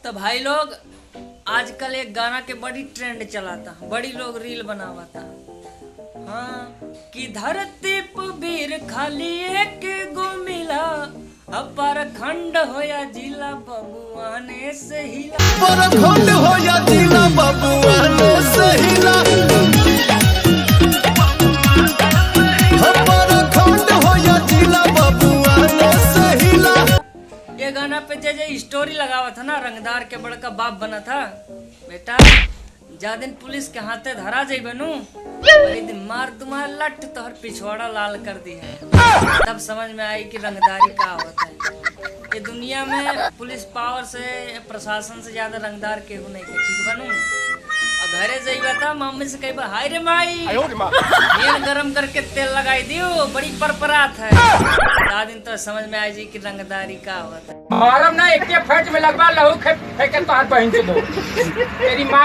तो भाई लोग आजकल एक गाना के बड़ी ट्रेंड चलाता, बड़ी लोग रील बनावाता। हाँ कि धरती पर वीर खाली एक गो मिला, अपार खंड होया जिला बबुआने से हिला, अपार खंड होया जिला बबुआने से हिला, अपार खंड होया जिला बबुआने से हिला। ये गाना पे जे स्टोरी लगावा था ना, रंगदार के बड़का बाप बना था। बेटा जा दिन पुलिस के हाथे धरा जाई बनू, वही दिन मार तुम्हार लट तोहर पिछवाड़ा लाल कर दी है। तब समझ में आई कि रंगदारी का होता है। ये दुनिया में पुलिस पावर से, प्रशासन से ज्यादा रंगदार केहू नहीं के। ठीक बनू और घरे जाइबा था मम्मी से कही हाय रे माई तेल गरम करके तेल लगाई दियो, बड़ी परपरात है। दिन तो समझ में आई जी कि रंगदारी का होता है। मारम ना एक फट में लगवा लहू फेंके तो हाथ बहन से दो तेरी माँ